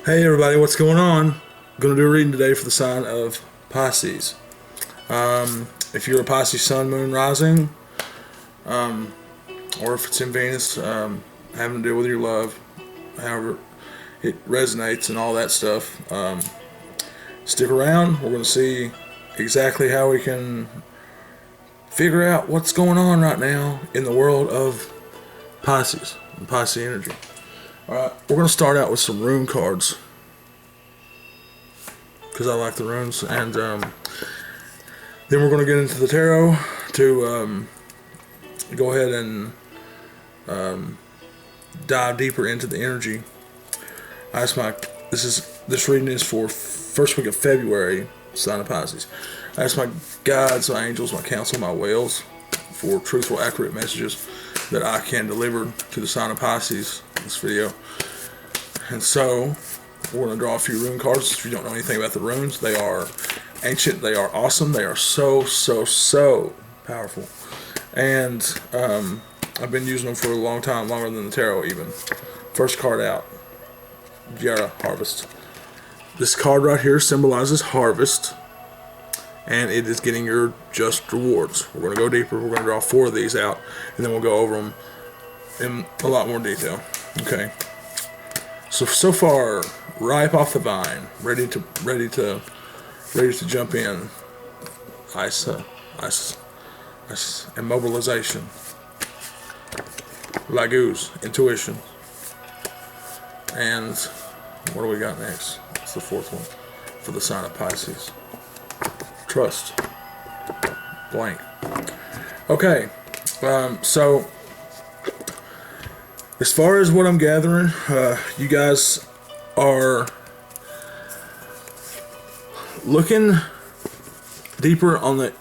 Hey everybody, what's going on? I'm going to do a reading today for the sign of Pisces. If you're a Pisces sun, moon, rising, or if it's in Venus, having to do with your love, however it resonates and all that stuff, stick around. We're going to see exactly how we can figure out what's going on right now in the world of Pisces and Pisces energy. Alright, we're going to start out with some rune cards because I like the runes, and then we're going to get into the tarot to go ahead and dive deeper into the energy. This reading is for first week of February, sign of Pisces. I ask my guides, my angels, my counsel, my whales for truthful, accurate messages that I can deliver to the sign of Pisces in this video. And so, we're going to draw a few rune cards. If you don't know anything about the runes, they are ancient, they are awesome, they are so powerful. And I've been using them for a long time, longer than the tarot even. First card out, Yara, harvest. This card right here symbolizes harvest, and it is getting your just rewards. We're going to go deeper. We're going to draw 4 of these out, and then we'll go over them in a lot more detail. Okay. So far, ripe off the vine, ready to jump in. Ice, immobilization, Laguz, intuition, and what do we got next? It's the 4th one for the sign of Pisces. Trust, blank. Okay, so as far as what I'm gathering, you guys are looking deeper on the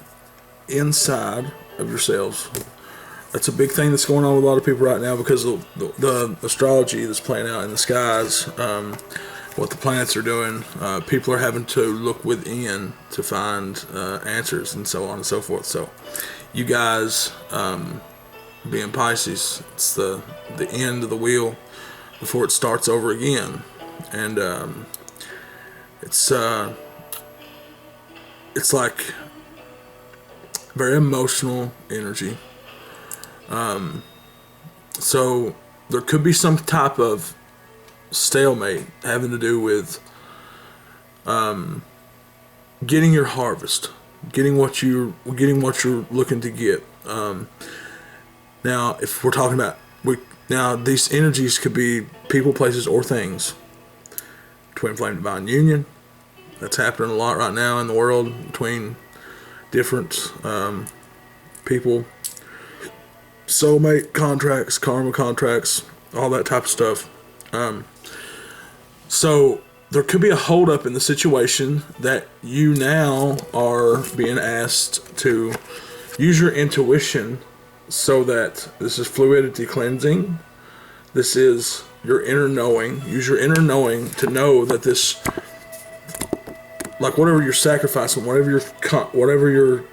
inside of yourselves. That's a big thing that's going on with a lot of people right now because of the astrology that's playing out in the skies, what the planets are doing. People are having to look within to find answers and so on and so forth. So you guys, being Pisces, it's the end of the wheel before it starts over again. And it's like very emotional energy. So there could be some type of stalemate having to do with getting your harvest, getting what you're looking to get. Now, if we're talking about these energies could be people, places, or things. Twin flame divine union. That's happening a lot right now in the world between different people. Soulmate contracts, karma contracts, all that type of stuff. So there could be a holdup in the situation that you now are being asked to use your intuition, so that this is fluidity cleansing. This is your inner knowing. Use your inner knowing to know that this, like whatever you're sacrificing, whatever you're,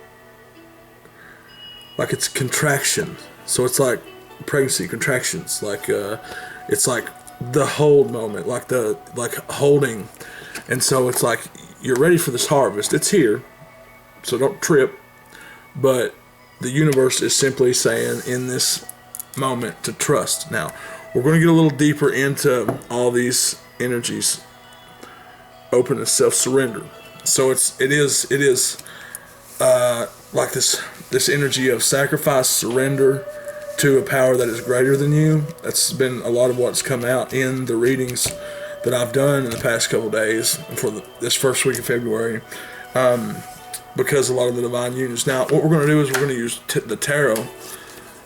like it's contraction. So it's like pregnancy contractions. Like it's like the hold moment, like holding. And so it's like you're ready for this harvest. It's here, so don't trip. But the universe is simply saying in this moment to trust. Now, we're going to get a little deeper into all these energies. Openness, self-surrender. So it is like this energy of sacrifice, surrender to a power that is greater than you. That's been a lot of what's come out in the readings that I've done in the past couple days for this first week of February. Because a lot of the divine unions. Now, what we're going to do is we're going to use the tarot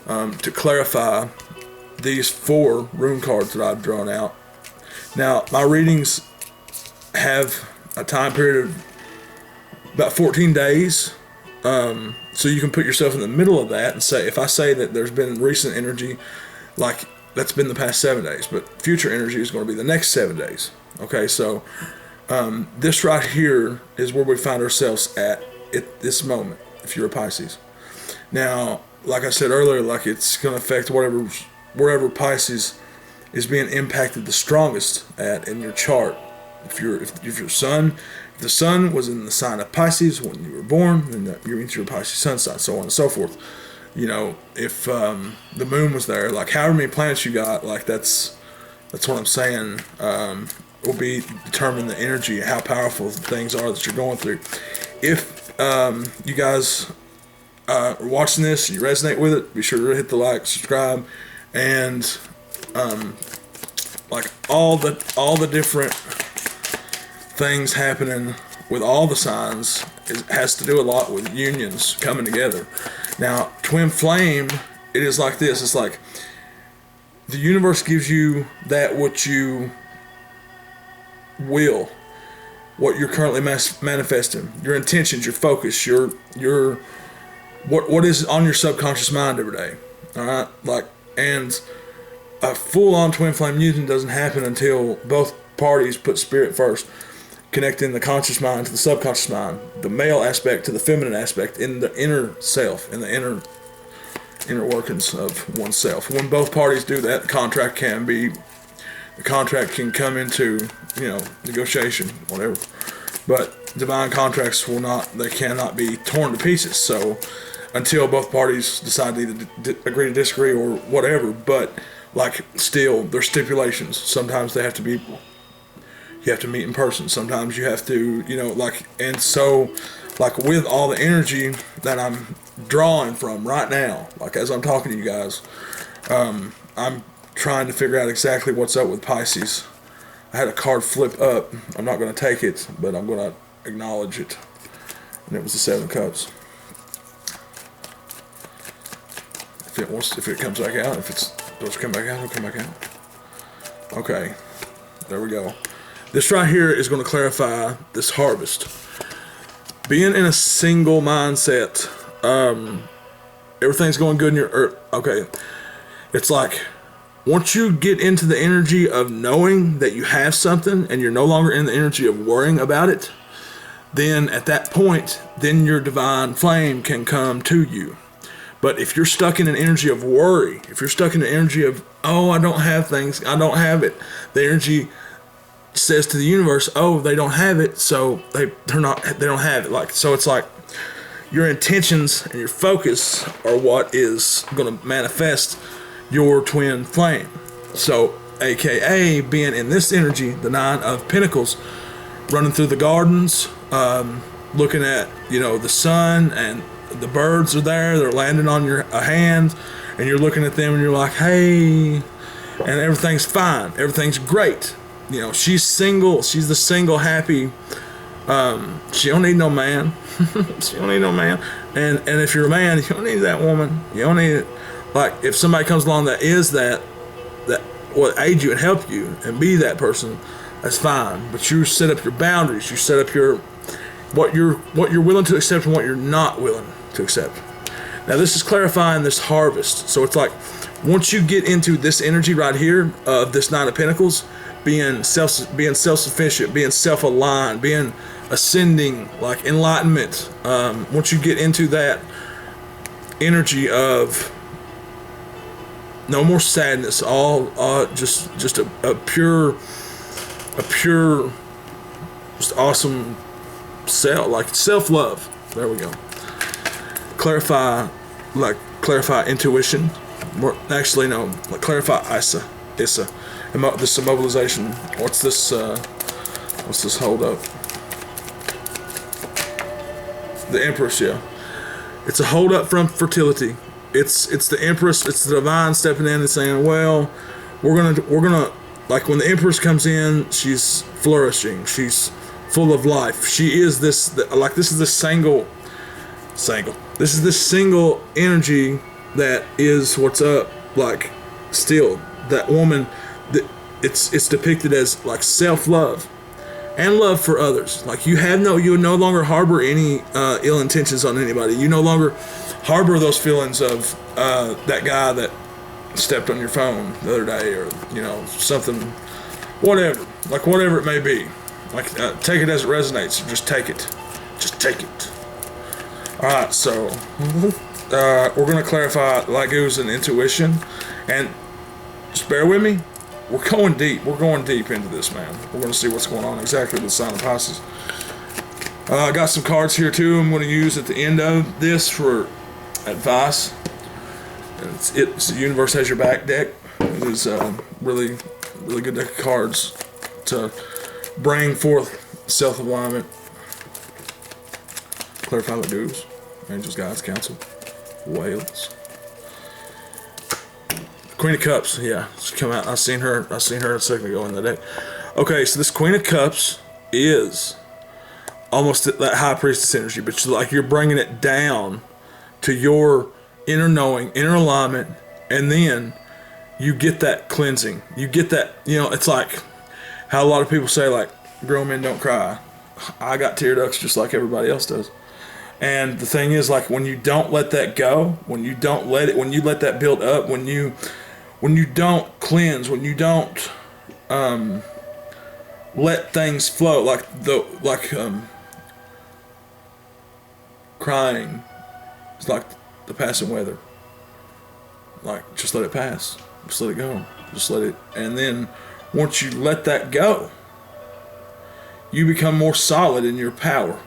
to clarify these 4 rune cards that I've drawn out. Now, my readings have a time period of about 14 days. So you can put yourself in the middle of that and say, if I say that there's been recent energy, like that's been the past 7 days, but future energy is going to be the next 7 days. Okay, so this right here is where we find ourselves at this moment, if you're a Pisces. Now, like I said earlier, like it's going to affect wherever Pisces is being impacted the strongest at in your chart. if your sun, if the sun was in the sign of Pisces when you were born, then that means you're a Pisces sun sign, so on and so forth. You know, if the moon was there, like however many planets you got, like that's what I'm saying. Will be determine the energy, how powerful things are that you're going through. If you guys are watching this, and you resonate with it, be sure to hit the like, subscribe, and like all the different things happening with all the signs has to do a lot with unions coming together. Now, twin flame, it is like this. It's like the universe gives you that what you will, what you're currently manifesting, your intentions, your focus, your what is on your subconscious mind every day. All right, like, and a full-on twin flame union doesn't happen until both parties put spirit first, connecting the conscious mind to the subconscious mind, the male aspect to the feminine aspect, in the inner self, in the inner workings of oneself. When both parties do that, the contract can come into, you know, negotiation, whatever. But divine contracts cannot be torn to pieces. So until both parties decide to either agree to disagree or whatever, but like still there's stipulations. Sometimes they have to be, you have to meet in person. Sometimes you have to, you know, like, and so like with all the energy that I'm drawing from right now, like as I'm talking to you guys, I'm trying to figure out exactly what's up with Pisces. I had a card flip up. I'm not going to take it, but I'm going to acknowledge it. And it was the Seven of Cups. If it comes back out, if it's supposed to come back out, it'll come back out. Okay, there we go. This right here is going to clarify this harvest. Being in a single mindset, everything's going good in your okay. It's like, once you get into the energy of knowing that you have something and you're no longer in the energy of worrying about it, then at that point, then your divine flame can come to you. But if you're stuck in an energy of worry, if you're stuck in an energy of, oh, I don't have things, I don't have it, the energy says to the universe, oh, they don't have it, so they don't have it. Like, so it's like your intentions and your focus are what is going to manifest your twin flame. So aka being in this energy, the Nine of Pentacles, running through the gardens, looking at, you know, the sun, and the birds are there, they're landing on your hand, and you're looking at them and you're like, hey, and everything's fine, everything's great. You know, she's single, she's the single happy, she don't need no man. She don't need no man. And if you're a man, you don't need that woman. You don't need it. Like, if somebody comes along that will aid you and help you and be that person, that's fine. But you set up your boundaries. You set up your what you're willing to accept and what you're not willing to accept. Now, this is clarifying this harvest. So it's like, once you get into this energy right here of this Nine of Pentacles, being self-sufficient, being self-aligned, being ascending, like enlightenment. Once you get into that energy of no more sadness, all just a pure, just awesome self-love. There we go. Clarify intuition. Actually, no. Clarify Issa. This immobilization. What's this hold up? The Empress, yeah. It's a hold up from fertility. It's the Empress, it's the divine stepping in and saying, well, we're gonna like, when the Empress comes in, she's flourishing, she's full of life. She is this is this single. This is this single energy that is what's up. Like, still, that woman, it's depicted as like self-love and love for others. Like, you no longer harbor any ill intentions on anybody. You no longer harbor those feelings of that guy that stepped on your phone the other day, or, you know, something, whatever it may be. Like, take it as it resonates. Just take it. All right, so we're gonna clarify Laguz and intuition, and just bear with me. we're going deep. We're going deep into this, man. We're going to see what's going on exactly with the sign of Pisces. I got some cards here too I'm going to use at the end of this for advice. It's the Universe Has Your Back deck. It is really good deck of cards to bring forth self-alignment, clarify the dues, angels, guides, counsel, whales. Queen of Cups, yeah, she's come out. I seen her a second ago in the deck. Okay, so this Queen of Cups is almost that High Priestess energy, but like you're bringing it down to your inner knowing, inner alignment, and then you get that cleansing. You get that, it's like how a lot of people say, like, grown men don't cry. I got tear ducts just like everybody else does. And the thing is, like, when you don't let that go, when you let that build up, when you don't cleanse, when you don't let things flow, crying is like the passing weather. Like, just let it pass. Just let it go. Just let it. And then once you let that go, you become more solid in your power.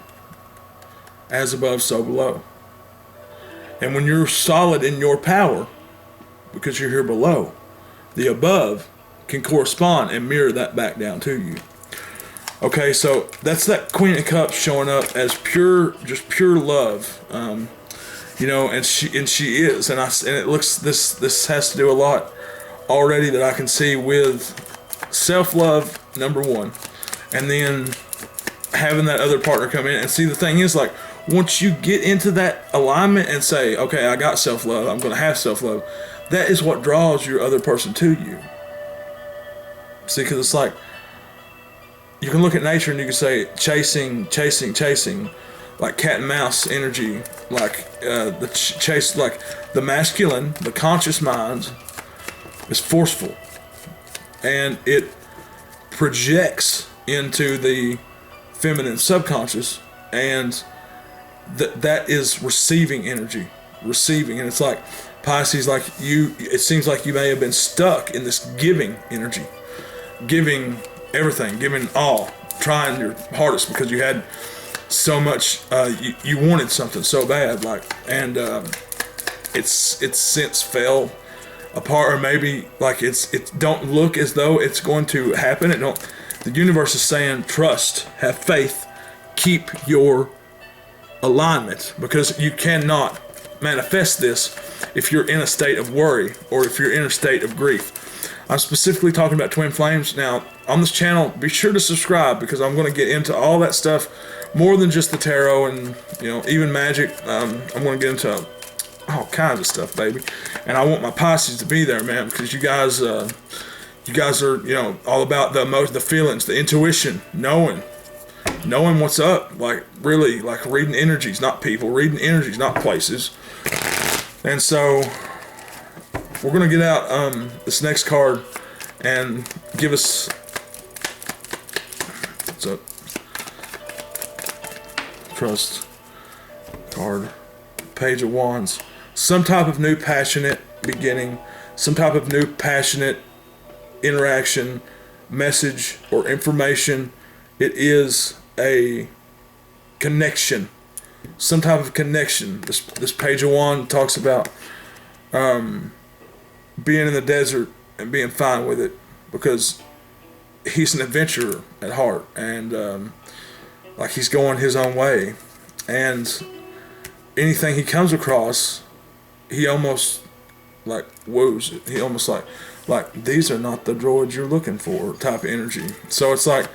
As above, so below. And when you're solid in your power, because you're here below, the above can correspond and mirror that back down to you. Okay, so that's that Queen of Cups showing up as pure love. And she is, and it looks, this has to do a lot already that I can see with self-love, number one, and then having that other partner come in. And see, the thing is, like, once you get into that alignment and say, okay, I got self-love, I'm going to have self-love, that is what draws your other person to you. See, because it's like, you can look at nature and you can say chasing, like cat and mouse energy, like the chase, like the masculine, the conscious mind is forceful, and it projects into the feminine subconscious, and that is receiving energy, and it's like Pisces, like it seems like you may have been stuck in this giving energy, giving everything, giving all, trying your hardest because you had so much, you wanted something so bad, like, and it's since fell apart, or maybe like it don't look as though it's going to happen. The universe is saying, trust, have faith, keep your alignment, because you cannot manifest this if you're in a state of worry or if you're in a state of grief. I'm specifically talking about twin flames. Now, on this channel, be sure to subscribe, because I'm going to get into all that stuff, more than just the tarot and, even magic. I'm going to get into all kinds of stuff, baby. And I want my Pisces to be there, man, because you guys are, all about the feelings, the intuition, knowing what's up, like really, like reading energies, not people, reading energies, not places. And so we're going to get out this next card and give us, what's up? Trust card, Page of Wands. Some type of new passionate beginning, some type of new passionate interaction, message, or information. It is a connection, some type of connection. This Page of Wands talks about being in the desert and being fine with it, because he's an adventurer at heart, and like he's going his own way, and anything he comes across, he almost like woos it. He almost like these are not the droids you're looking for type of energy. So it's like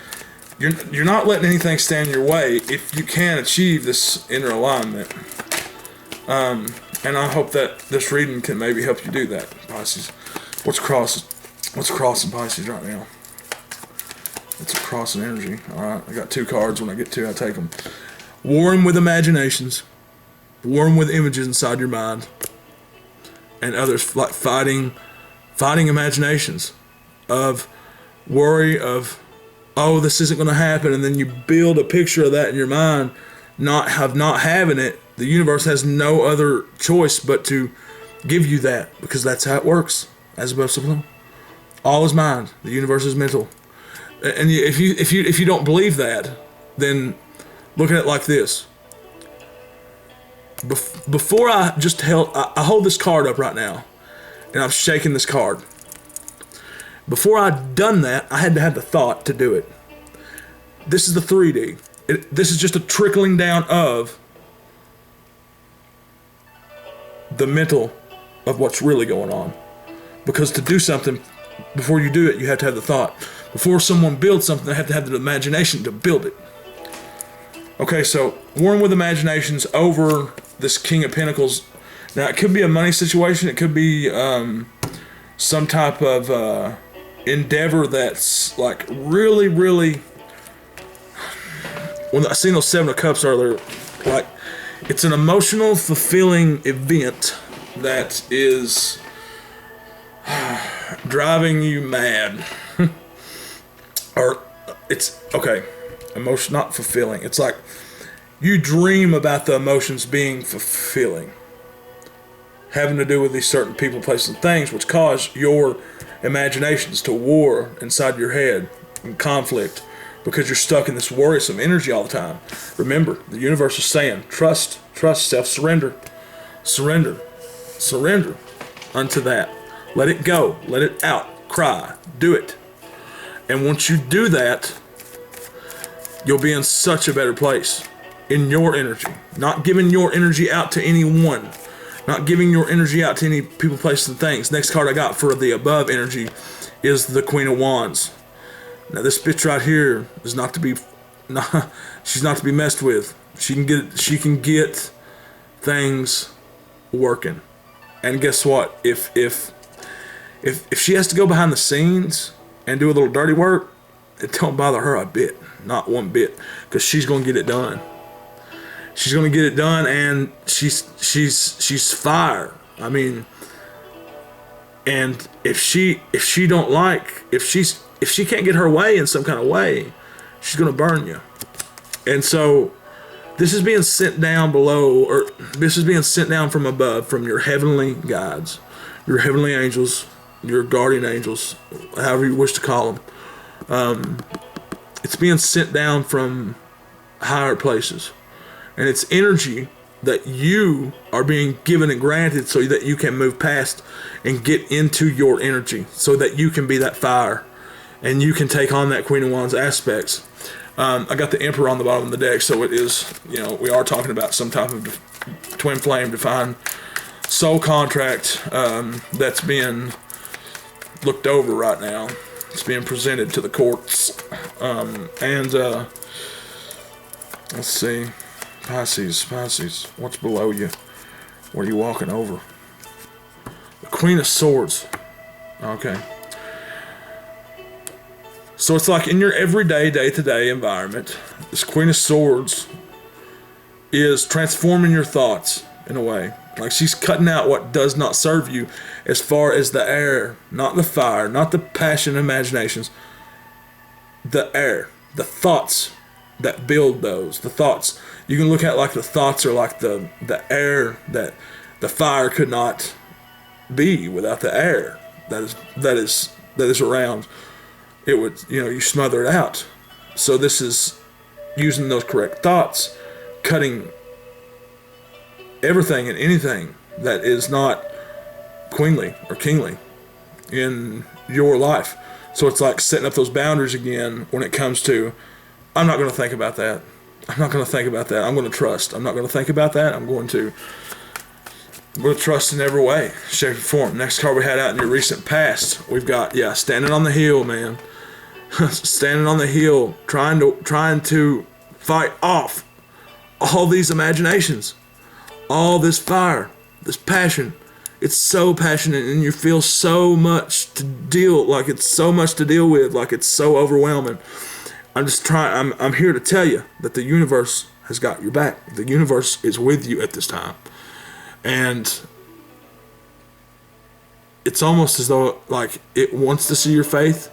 you're not letting anything stand in your way if you can achieve this inner alignment. And I hope that this reading can maybe help you do that, Pisces. What's crossing Pisces right now? It's a crossing energy. Alright, I got two cards. When I get two, I take them. Warring with imaginations. Warring with images inside your mind. And others, like fighting imaginations of worry, of, oh, this isn't going to happen. And then you build a picture of that in your mind, not having it. The universe has no other choice but to give you that, because that's how it works. As above, so below. All is mind. The universe is mental. And if you don't believe that, then look at it like this. Before I just I hold this card up right now, and I'm shaking this card. Before I'd done that, I had to have the thought to do it. This is the 3D. This is just a trickling down of the mental of what's really going on. Because to do something, before you do it, you have to have the thought. Before someone builds something, they have to have the imagination to build it. Okay, so Warring with Imaginations over this King of Pentacles. Now, it could be a money situation. It could be some type of endeavor that's like really, really... When I seen those 7 of Cups earlier, like, it's an emotional, fulfilling event that is driving you mad. Or it's, okay, emotion, not fulfilling. It's like you dream about the emotions being fulfilling, having to do with these certain people, places, and things, which cause your imaginations to war inside your head and conflict, because you're stuck in this worrisome energy all the time. Remember, the universe is saying, trust, self-surrender, surrender unto that. Let it go, let it out, cry, do it. And once you do that, you'll be in such a better place in your energy. Not giving your energy out to anyone. Not giving your energy out to any people, places, and things. Next card I got for the above energy is the Queen of Wands. Now this bitch right here is not to be, she's not to be messed with. She can get things working. And guess what? If she has to go behind the scenes and do a little dirty work, it don't bother her a bit, not one bit, because she's gonna get it done. She's gonna get it done, and she's fire. I mean, and if she can't get her way in some kind of way, she's gonna burn you. And so this is being sent down below, or this is being sent down from above, from your heavenly guides, your heavenly angels, your guardian angels, however you wish to call them. It's being sent down from higher places, and it's energy that you are being given and granted so that you can move past and get into your energy, so that you can be that fire and you can take on that Queen of Wands aspects. I got the Emperor on the bottom of the deck, so it is, we are talking about some type of twin flame, divine soul contract that's being looked over right now. It's being presented to the courts. Let's see. Pisces, what's below you? What are you walking over? The Queen of Swords. Okay. So it's like in your everyday, day-to-day environment, this Queen of Swords is transforming your thoughts in a way. Like she's cutting out what does not serve you, as far as the air, not the fire, not the passion, imaginations. The air, the thoughts that build those. The thoughts, you can look at like the thoughts are like the air that the fire could not be without the air that is around. It would, you smother it out. So this is using those correct thoughts, cutting everything and anything that is not queenly or kingly in your life. So it's like setting up those boundaries again when it comes to, I'm not going to think about that. I'm not going to think about that. I'm going to trust. I'm not going to think about that. I'm going to trust in every way, shape, and form. Next card we had out in your recent past, we've got, standing on the hill, man. Standing on the hill, trying to fight off all these imaginations, all this fire, this passion. It's so passionate, and you feel so much to deal, like it's so much to deal with, like it's so overwhelming. I'm here to tell you that the universe has got your back. The universe is with you at this time. And it's almost as though like it wants to see your faith,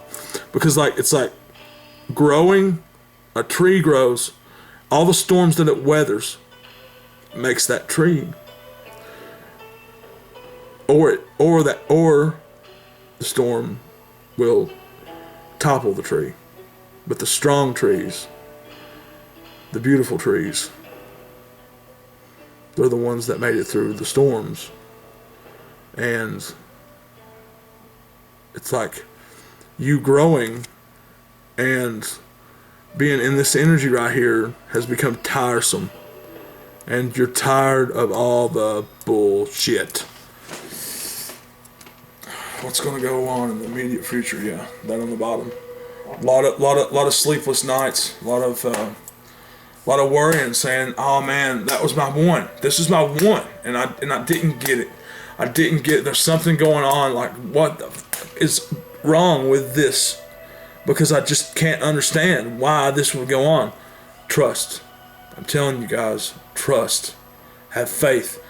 because like it's like growing, a tree grows, all the storms that it weathers makes that tree, or the storm will topple the tree. But the strong trees, the beautiful trees, they're the ones that made it through the storms. And it's like you growing and being in this energy right here has become tiresome. And you're tired of all the bullshit. What's going to go on in the immediate future? Yeah, that on the bottom. A lot of sleepless nights. A lot of worrying, saying, "Oh man, that was my one. This is my one," and I didn't get it. I didn't get it. There's something going on. Like, what is wrong with this? Because I just can't understand why this would go on. Trust. I'm telling you guys, trust. Have faith.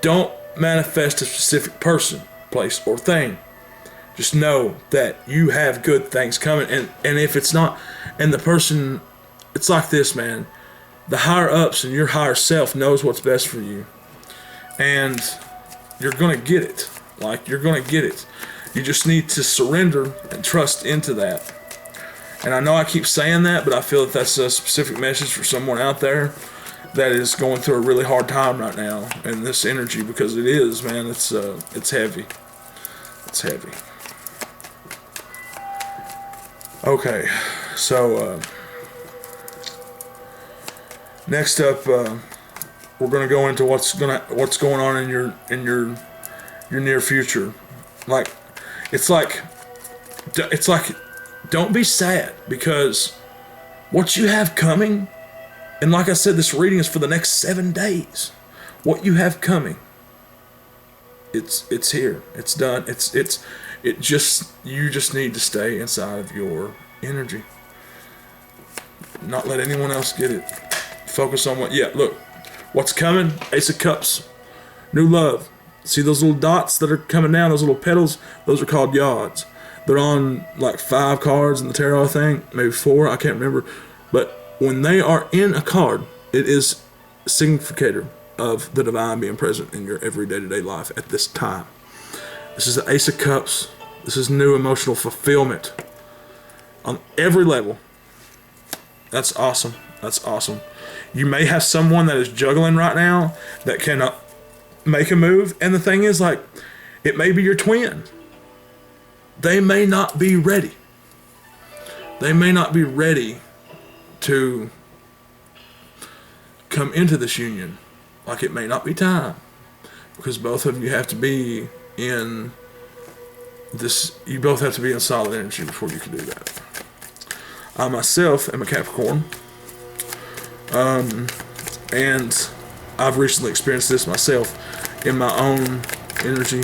Don't manifest a specific person, place, or thing. Just know that you have good things coming. And if it's not, and the person, it's like this, man. The higher ups and your higher self knows what's best for you. And you're going to get it. Like, you're going to get it. You just need to surrender and trust into that. And I know I keep saying that, but I feel that that's a specific message for someone out there that is going through a really hard time right now in this energy, because it is, man. It's heavy. It's heavy. Okay, so next up, we're gonna go into what's going on in your near future. Like, it's like, don't be sad, because what you have coming, and like I said, this reading is for the next 7 days. What you have coming, it's here. It's done. You just need to stay inside of your energy. Not let anyone else get it. Focus on look, what's coming? Ace of Cups, new love. See those little dots that are coming down, those little petals? Those are called yods. They're on like 5 cards in the tarot, I think, maybe 4, I can't remember. But when they are in a card, it is a significator of the divine being present in your everyday to day life at this time. This is the Ace of Cups. This is new emotional fulfillment on every level. That's awesome. That's awesome. You may have someone that is juggling right now that cannot make a move. And the thing is, like, it may be your twin. They may not be ready. They may not be ready to come into this union. Like, it may not be time. Because both of you have to be in this, you both have to be in solid energy before you can do that. I myself am a Capricorn. And I've recently experienced this myself in my own energy.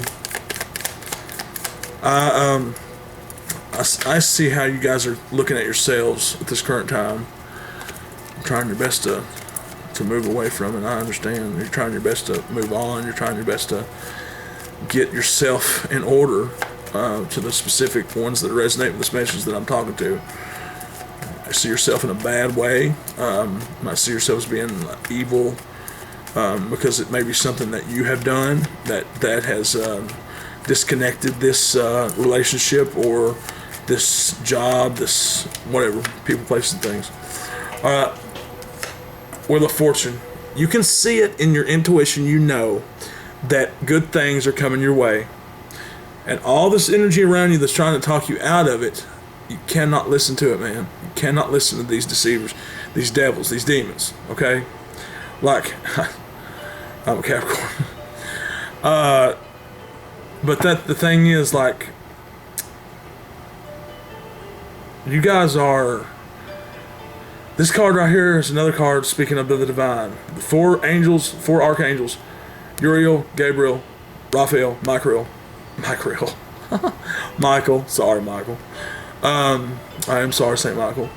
I see how you guys are looking at yourselves at this current time. You're trying your best to move away from it. I understand. You're trying your best to move on. You're trying your best to get yourself in order to the specific ones that resonate with this message that I'm talking to. I see yourself in a bad way. I see yourselves being evil because it may be something that you have done that has disconnected this relationship or this job, this whatever, people, places, and things. Wheel of Fortune. You can see it in your intuition. You know that good things are coming your way. And all this energy around you that's trying to talk you out of it, you cannot listen to it, man. You cannot listen to these deceivers, these devils, these demons, okay? Like, I'm a Capricorn. But the thing is, like, you guys are, this card right here is another card speaking of the divine. The 4 angels, 4 archangels, Uriel, Gabriel, Raphael, Michael. Michael, sorry, Michael. I am sorry, St. Michael.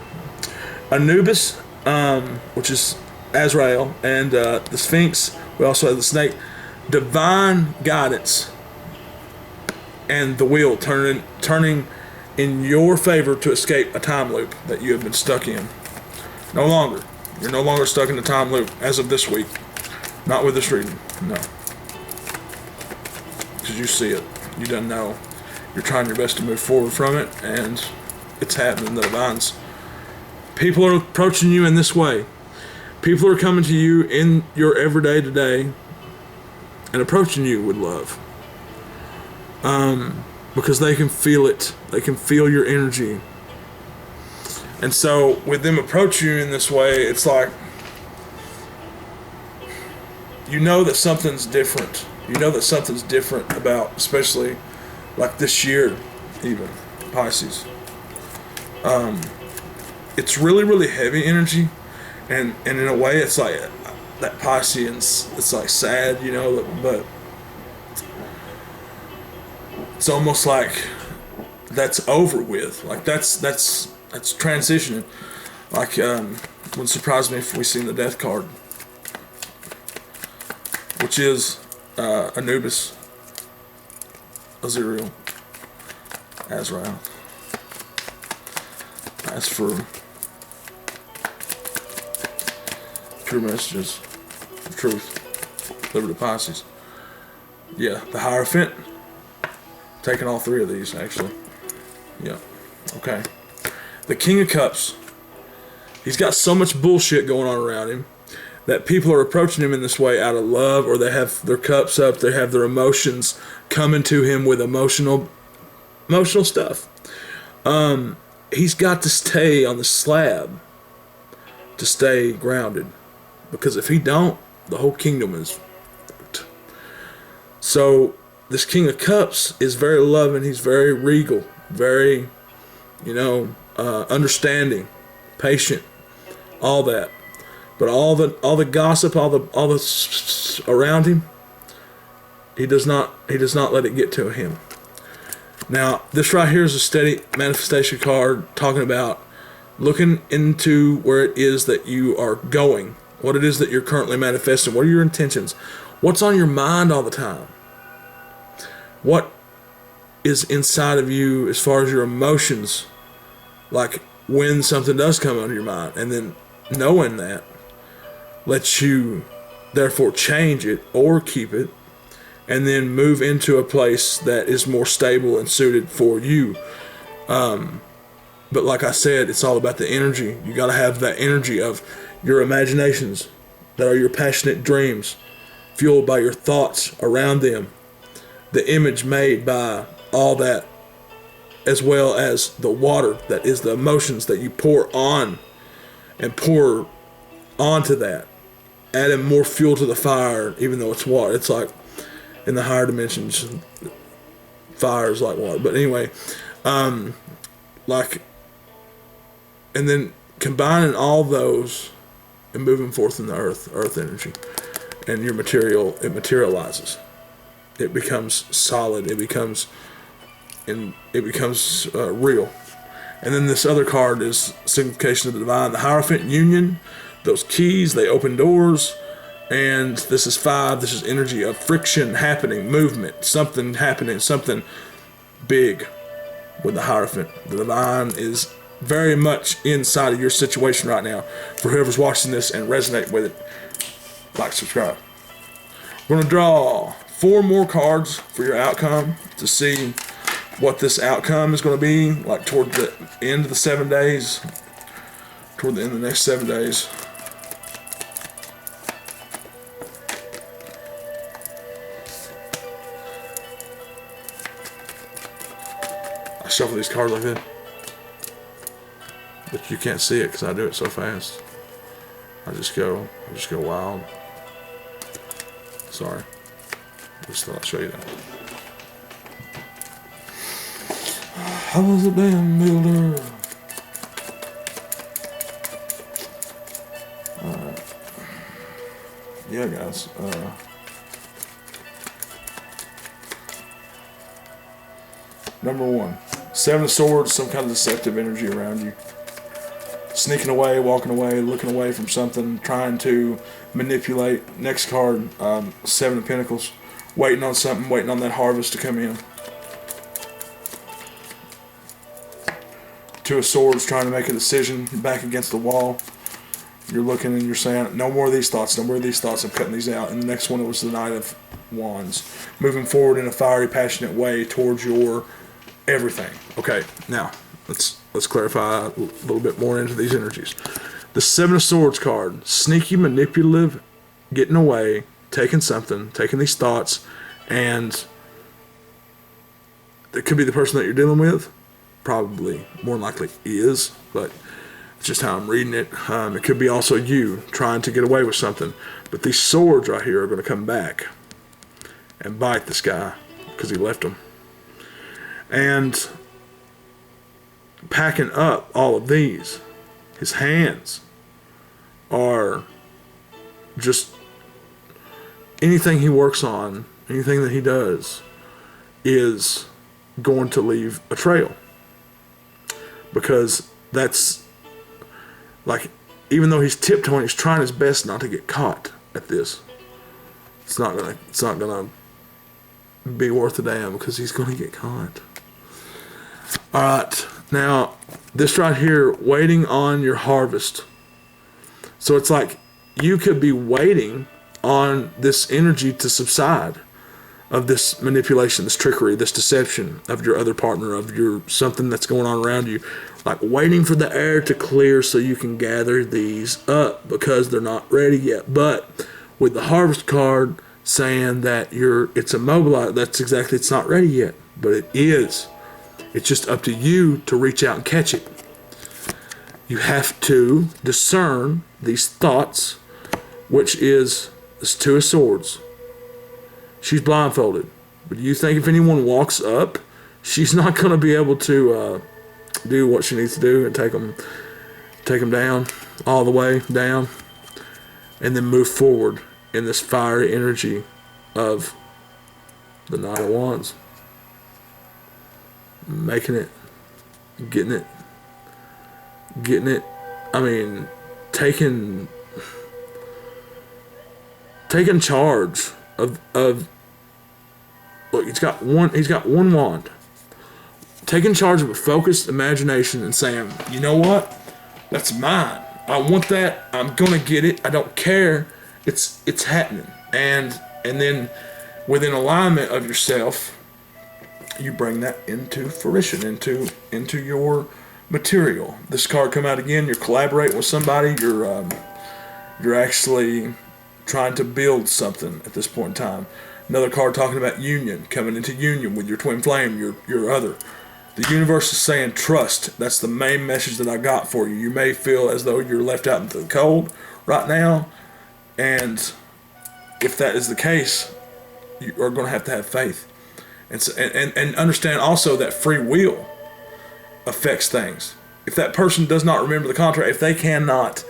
Anubis, which is Azrael, and the Sphinx. We also have the snake. Divine guidance, and the wheel turning in your favor to escape a time loop that you have been stuck in. No longer. You're no longer stuck in the time loop as of this week. Not with this reading. No. Because you see it. You don't know. You're trying your best to move forward from it, and it's happening. The divines. People are approaching you in this way. People are coming to you in your everyday today and approaching you with love. Because they can feel it. They can feel your energy. And so with them approaching you in this way, it's like, you know that something's different. You know that something's different about, especially like this year, even, Pisces. It's really, really heavy energy. And in a way, it's like that Pisceans, it's like sad, you know, but it's almost like that's over with. Like that's transitioning. Like wouldn't surprise me if we seen the death card, which is Anubis, Azrael, Azrael. As for true messages of truth, liberty Pisces. Yeah, the Hierophant. Taking all three of these, actually. Yeah. Okay. The King of Cups. He's got so much bullshit going on around him that people are approaching him in this way out of love, or they have their cups up, they have their emotions coming to him with emotional stuff. He's got to stay on the slab to stay grounded. Because if he don't, the whole kingdom is fucked. So this King of Cups is very loving. He's very regal, very, understanding, patient, all that. But all the gossip, all the around him, he does not let it get to him. Now, this right here is a steady manifestation card talking about looking into where it is that you are going, what it is that you're currently manifesting, what are your intentions, what's on your mind all the time, what is inside of you as far as your emotions, like when something does come under your mind, and then knowing that lets you therefore change it or keep it, and then move into a place that is more stable and suited for you. But like I said, it's all about the energy. You got to have that energy of your imaginations that are your passionate dreams, fueled by your thoughts around them, the image made by all that, as well as the water that is the emotions that you pour on and pour onto that, adding more fuel to the fire, even though it's water. It's like in the higher dimensions, fire is like water. But anyway, and then combining all those and moving forth in the earth energy, and your material, it materializes. It becomes solid. It becomes real. And then this other card is signification of the divine, the Hierophant union. Those keys, they open doors. And this is 5. This is energy of friction happening, movement, something happening, something big with the Hierophant. The divine is very much inside of your situation right now. For whoever's watching this and resonate with it, like, subscribe. We're going to draw 4 more cards for your outcome to see what this outcome is going to be, like toward the end of the 7 days, toward the end of the next 7 days. I shuffle these cards like that, but you can't see it because I do it so fast. I just go wild. Sorry, just thought I'd show you that. I was a band builder. Alright. Yeah, guys. Number 1. 7 of Swords, some kind of deceptive energy around you. Sneaking away, walking away, looking away from something, trying to manipulate. Next card, 7 of Pentacles. Waiting on something, waiting on that harvest to come in. 2 of Swords, trying to make a decision, back against the wall. You're looking and you're saying, no more of these thoughts, no more of these thoughts, I'm cutting these out. And the next one, it was the Knight of Wands. Moving forward in a fiery, passionate way towards your everything. Okay, now let's clarify a little bit more into these energies. The Seven of Swords card, sneaky, manipulative, getting away, taking something, taking these thoughts, and it could be the person that you're dealing with. Probably more than likely is, but it's just how I'm reading it. It could be also you trying to get away with something. But these swords right here are going to come back and bite this guy because he left them. And packing up all of these, his hands are just anything he works on, anything that he does is going to leave a trail. Because that's like, even though he's tiptoeing, he's trying his best not to get caught at this. It's not gonna be worth a damn because he's gonna get caught. All right, now this right here, waiting on your harvest. So it's like you could be waiting on this energy to subside, of this manipulation, this trickery, this deception of your other partner, of your something that's going on around you, like waiting for the air to clear so you can gather these up because they're not ready yet. But with the harvest card saying that it's immobilized, that's exactly, it's not ready yet, but it is. It's just up to you to reach out and catch it. You have to discern these thoughts, which is this Two of Swords. She's blindfolded. But do you think if anyone walks up, she's not going to be able to do what she needs to do and take them down, all the way down, and then move forward in this fiery energy of the Knight of Wands? Making it, getting it. I mean, taking charge of look, he's got one wand. Taking charge of a focused imagination and saying, you know what? That's mine. I want that. I'm gonna get it. I don't care. It's happening. And then within alignment of yourself, you bring that into fruition, into your material. This card come out again. You're collaborating with somebody. You're actually trying to build something at this point in time. Another card talking about union, coming into union with your twin flame, your other. The universe is saying trust. That's the main message that I got for you. You may feel as though you're left out into the cold right now, and if that is the case, you are going to have faith. And understand also that free will affects things. If that person does not remember the contract, if they cannot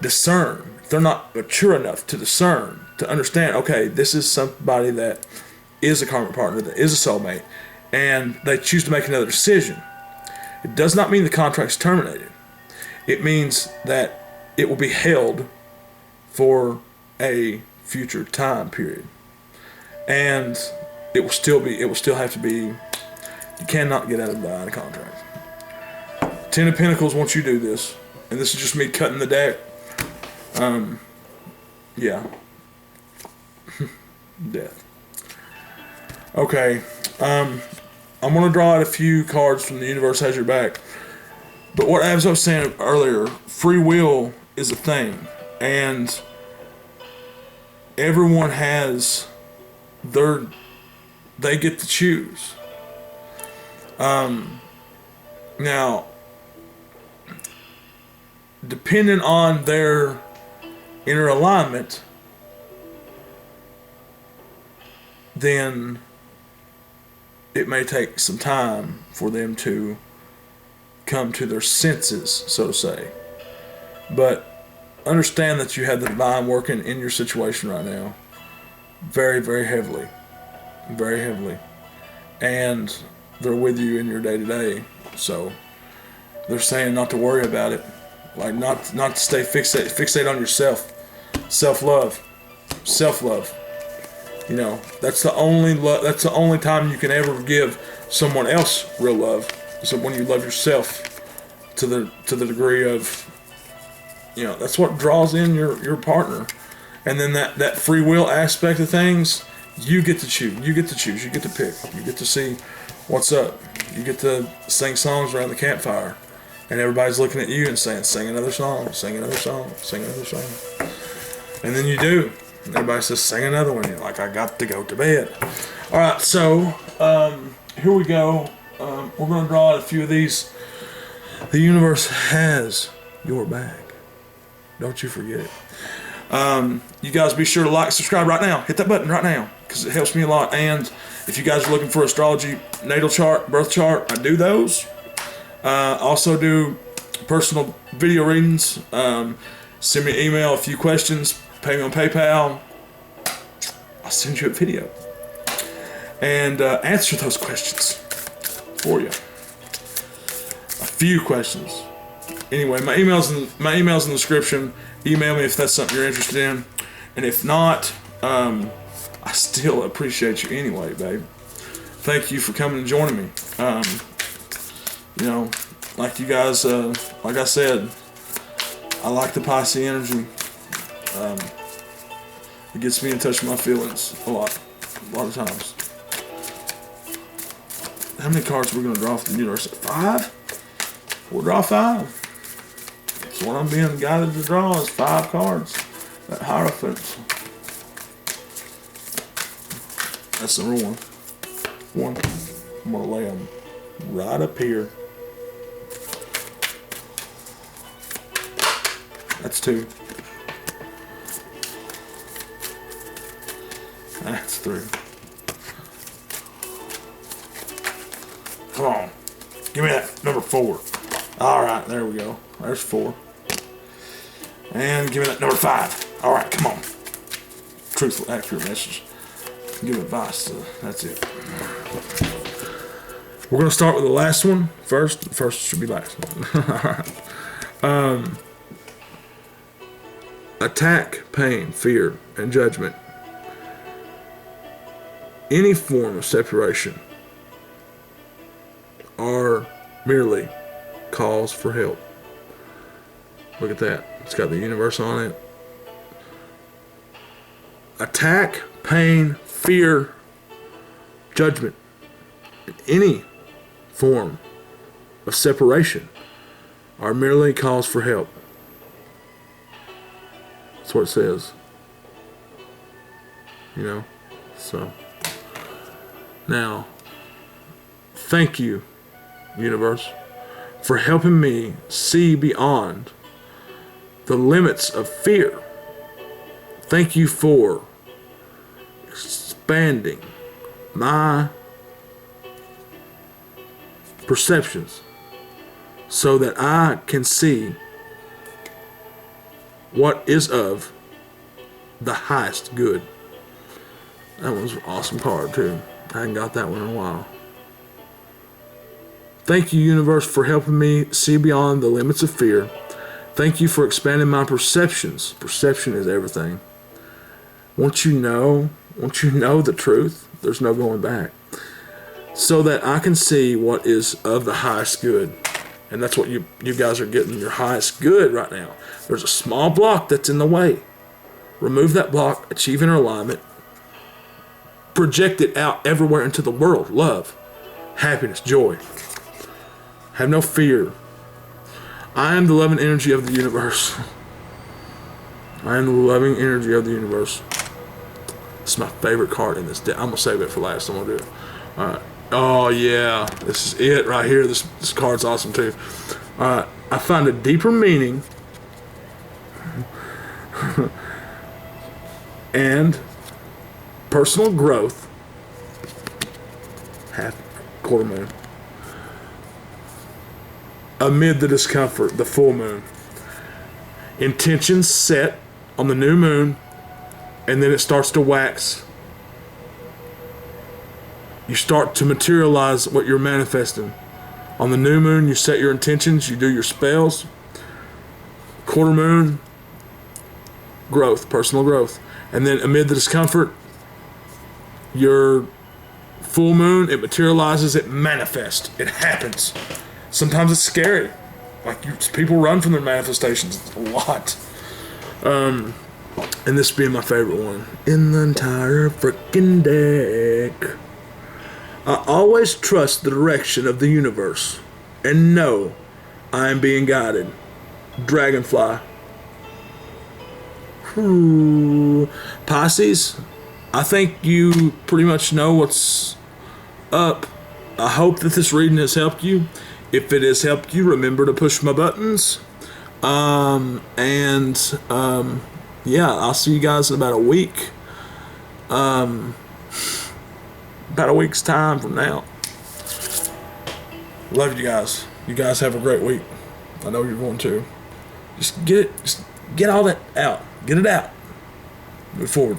discern, if they're not mature enough to discern, to understand, okay, this is somebody that is a karmic partner, that is a soulmate, and they choose to make another decision, it does not mean the contract's terminated. It means that it will be held for a future time period. And it will still have to be, you cannot get out of the contract. Ten of Pentacles wants you to do this, and this is just me cutting the deck. Yeah. Death. Okay. I'm going to draw out a few cards from the universe has your back. But as I was saying earlier, free will is a thing, and everyone has they get to choose. Now, depending on their inner alignment, then it may take some time for them to come to their senses, so to say. But understand that you have the divine working in your situation right now very, very heavily. Very heavily. And they're with you in your day-to-day. So they're saying not to worry about it. Like not to stay fixate on yourself. Self-love. Self-love. You know, that's the only time you can ever give someone else real love. So when you love yourself to the degree of, you know, that's what draws in your partner. And then that free will aspect of things, you get to choose. You get to choose. You get to pick. You get to see What's up? You get to sing songs around the campfire, and everybody's looking at you and saying, sing another song, sing another song, sing another song. And then you do. And everybody says, sing another one. You're like, I got to go to bed. All right, so here we go. We're going to draw a few of these. The universe has your back. Don't you forget it. You guys be sure to like, subscribe right now. Hit that button right now because it helps me a lot. And if you guys are looking for astrology, natal chart, birth chart, I do those. Also do personal video readings. Send me an email, a few questions, pay me on PayPal. I'll send you a video and answer those questions for you. A few questions. Anyway, my email's in the description. Email me if that's something you're interested in, and if not, I still appreciate you anyway, babe. Thank you for coming and joining me. You know, like you guys, like I said, I like the Pisces energy. It gets me in touch with my feelings a lot of times. How many cards are we going to draw from the universe? 5? We'll draw 5. So what I'm being guided to draw is 5 cards. That Hierophant. That's number 1. I'm going to lay them right up here. That's 2. That's 3. Come on. Give me that number 4. Alright, there we go. There's 4. And give me that number 5. Alright, come on. Truthful, accurate message. Give advice. That's it. We're going to start with the last one first. First should be last. Alright. Attack, pain, fear, and judgment. Any form of separation are merely calls for help. Look at that. It's got the universe on it. Attack, pain, fear, judgment. Any form of separation are merely calls for help. That's what it says. You know? So. Now, thank you, universe, for helping me see beyond the limits of fear. Thank you for expanding my perceptions so that I can see what is of the highest good. That was an awesome card too. I hadn't got that one in a while. Thank you, universe, for helping me see beyond the limits of fear. Thank you for expanding my perceptions. Perception is everything. Once you know the truth, there's no going back. So that I can see what is of the highest good. And that's what you guys are getting, your highest good right now. There's a small block that's in the way. Remove that block, achieve inner alignment. Project it out everywhere into the world. Love, happiness, joy. Have no fear. I am the loving energy of the universe. I am the loving energy of the universe. It's my favorite card in this deck. I'm going to save it for last. I'm going to do it. Alright. Oh, yeah. This is it right here. This card's awesome, too. Alright. I find a deeper meaning and personal growth. Quarter moon. Amid the discomfort, the full moon. Intentions set on the new moon, and then it starts to wax. You start to materialize what you're manifesting. On the new moon, you set your intentions, you do your spells. Quarter moon, growth, personal growth. And then amid the discomfort, your full moon, it materializes, it manifests, it happens. Sometimes it's scary. Like people run from their manifestations a lot. And this being my favorite one in the entire freaking deck. I always trust the direction of the universe and know I am being guided. Dragonfly. Pisces, I think you pretty much know what's up. I hope that this reading has helped you. If it has helped you, remember to push my buttons. Yeah, I'll see you guys in about a week. About a week's time from now. Love you guys. You guys have a great week. I know you're going to. Just get all that out. Get it out. Move forward.